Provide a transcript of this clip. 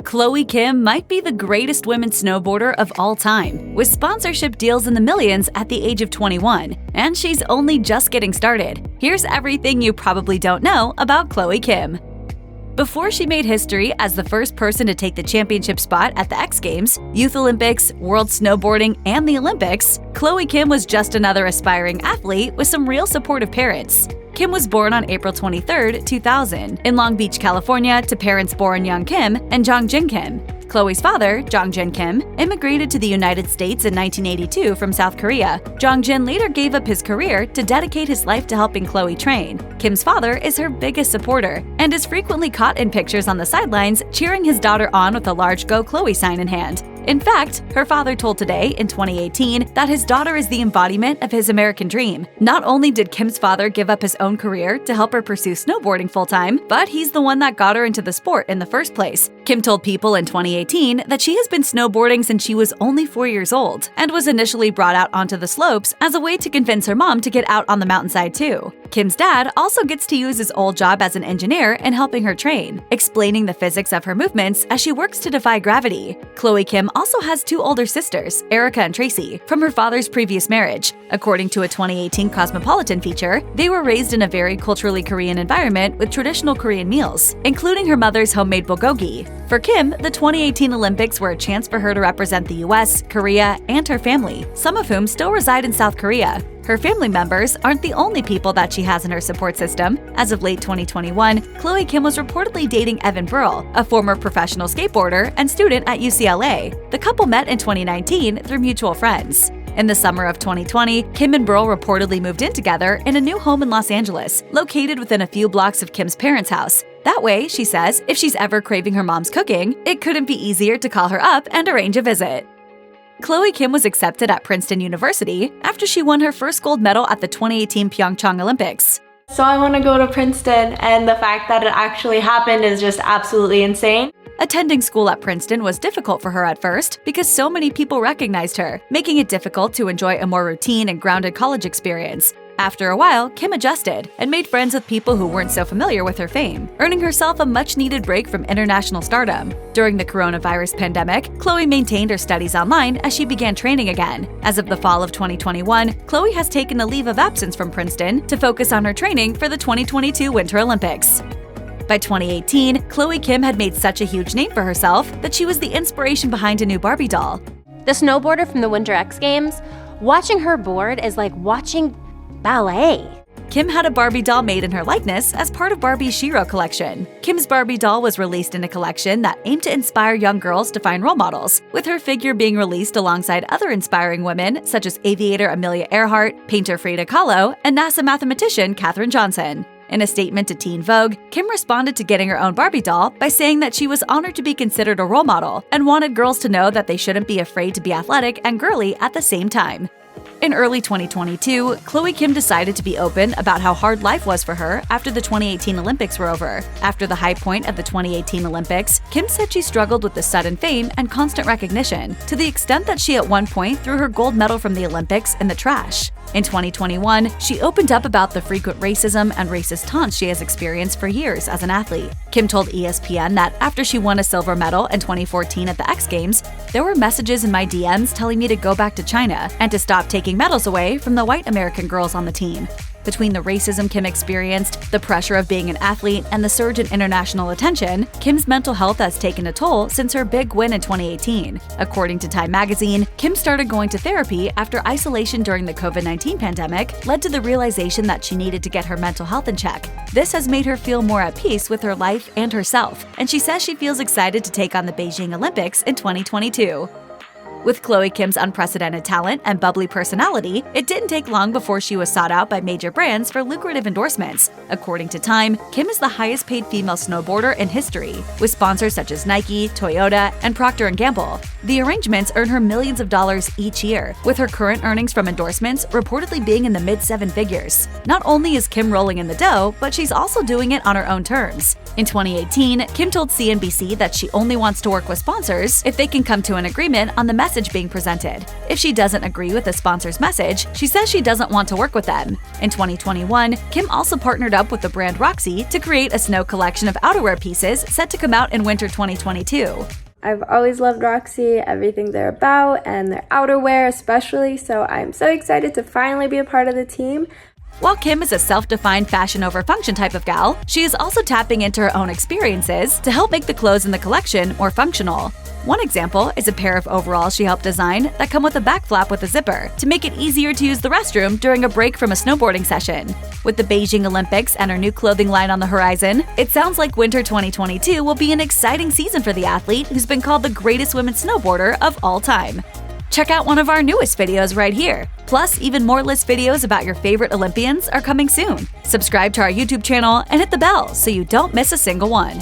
Chloe Kim might be the greatest women's snowboarder of all time, with sponsorship deals in the millions at the age of 21, and she's only just getting started. Here's everything you probably don't know about Chloe Kim. Before she made history as the first person to take the championship spot at the X Games, Youth Olympics, World Snowboarding, and the Olympics, Chloe Kim was just another aspiring athlete with some real supportive parents. Kim was born on April 23, 2000, in Long Beach, California, to parents Boran Young Kim and Jong Jin Kim. Chloe's father, Jong Jin Kim, immigrated to the United States in 1982 from South Korea. Jong Jin later gave up his career to dedicate his life to helping Chloe train. Kim's father is her biggest supporter and is frequently caught in pictures on the sidelines cheering his daughter on with a large Go Chloe sign in hand. In fact, her father told Today in 2018 that his daughter is the embodiment of his American dream. Not only did Kim's father give up his own career to help her pursue snowboarding full-time, but he's the one that got her into the sport in the first place. Kim told People in 2018 that she has been snowboarding since she was only 4 years old and was initially brought out onto the slopes as a way to convince her mom to get out on the mountainside too. Kim's dad also gets to use his old job as an engineer in helping her train, explaining the physics of her movements as she works to defy gravity. Chloe Kim also has 2 older sisters, Erica and Tracy, from her father's previous marriage. According to a 2018 Cosmopolitan feature, they were raised in a very culturally Korean environment with traditional Korean meals, including her mother's homemade bulgogi. For Kim, the 2018 Olympics were a chance for her to represent the US, Korea, and her family, some of whom still reside in South Korea. Her family members aren't the only people that she has in her support system. As of late 2021, Chloe Kim was reportedly dating Evan Burrell, a former professional skateboarder and student at UCLA. The couple met in 2019 through mutual friends. In the summer of 2020, Kim and Burrell reportedly moved in together in a new home in Los Angeles, located within a few blocks of Kim's parents' house. That way, she says, if she's ever craving her mom's cooking, it couldn't be easier to call her up and arrange a visit. Chloe Kim was accepted at Princeton University after she won her first gold medal at the 2018 Pyeongchang Olympics. So I want to go to Princeton, and the fact that it actually happened is just absolutely insane. Attending school at Princeton was difficult for her at first because so many people recognized her, making it difficult to enjoy a more routine and grounded college experience. After a while, Kim adjusted and made friends with people who weren't so familiar with her fame, earning herself a much-needed break from international stardom. During the coronavirus pandemic, Chloe maintained her studies online as she began training again. As of the fall of 2021, Chloe has taken a leave of absence from Princeton to focus on her training for the 2022 Winter Olympics. By 2018, Chloe Kim had made such a huge name for herself that she was the inspiration behind a new Barbie doll. The snowboarder from the Winter X Games, watching her board is like watching ballet. Kim had a Barbie doll made in her likeness as part of Barbie's Shiro collection. Kim's Barbie doll was released in a collection that aimed to inspire young girls to find role models, with her figure being released alongside other inspiring women such as aviator Amelia Earhart, painter Frida Kahlo, and NASA mathematician Katherine Johnson. In a statement to Teen Vogue, Kim responded to getting her own Barbie doll by saying that she was honored to be considered a role model and wanted girls to know that they shouldn't be afraid to be athletic and girly at the same time. In early 2022, Chloe Kim decided to be open about how hard life was for her after the 2018 Olympics were over. After the high point of the 2018 Olympics, Kim said she struggled with the sudden fame and constant recognition, to the extent that she at one point threw her gold medal from the Olympics in the trash. In 2021, she opened up about the frequent racism and racist taunts she has experienced for years as an athlete. Kim told ESPN that after she won a silver medal in 2014 at the X Games, there were messages in my DMs telling me to go back to China and to stop taking medals away from the white American girls on the team. Between the racism Kim experienced, the pressure of being an athlete, and the surge in international attention, Kim's mental health has taken a toll since her big win in 2018. According to Time magazine, Kim started going to therapy after isolation during the COVID-19 pandemic led to the realization that she needed to get her mental health in check. This has made her feel more at peace with her life and herself, and she says she feels excited to take on the Beijing Olympics in 2022. With Chloe Kim's unprecedented talent and bubbly personality, it didn't take long before she was sought out by major brands for lucrative endorsements. According to Time, Kim is the highest-paid female snowboarder in history, with sponsors such as Nike, Toyota, and Procter & Gamble. The arrangements earn her millions of dollars each year, with her current earnings from endorsements reportedly being in the mid-7 figures. Not only is Kim rolling in the dough, but she's also doing it on her own terms. In 2018, Kim told CNBC that she only wants to work with sponsors if they can come to an agreement on the message being presented. If she doesn't agree with the sponsor's message, she says she doesn't want to work with them. In 2021, Kim also partnered up with the brand Roxy to create a snow collection of outerwear pieces set to come out in winter 2022. I've always loved Roxy, everything they're about, and their outerwear especially, so I'm so excited to finally be a part of the team. While Kim is a self-defined fashion over function type of gal, she is also tapping into her own experiences to help make the clothes in the collection more functional. One example is a pair of overalls she helped design that come with a back flap with a zipper to make it easier to use the restroom during a break from a snowboarding session. With the Beijing Olympics and her new clothing line on the horizon, it sounds like winter 2022 will be an exciting season for the athlete who's been called the greatest women's snowboarder of all time. Check out one of our newest videos right here. Plus, even more list videos about your favorite Olympians are coming soon. Subscribe to our YouTube channel and hit the bell so you don't miss a single one.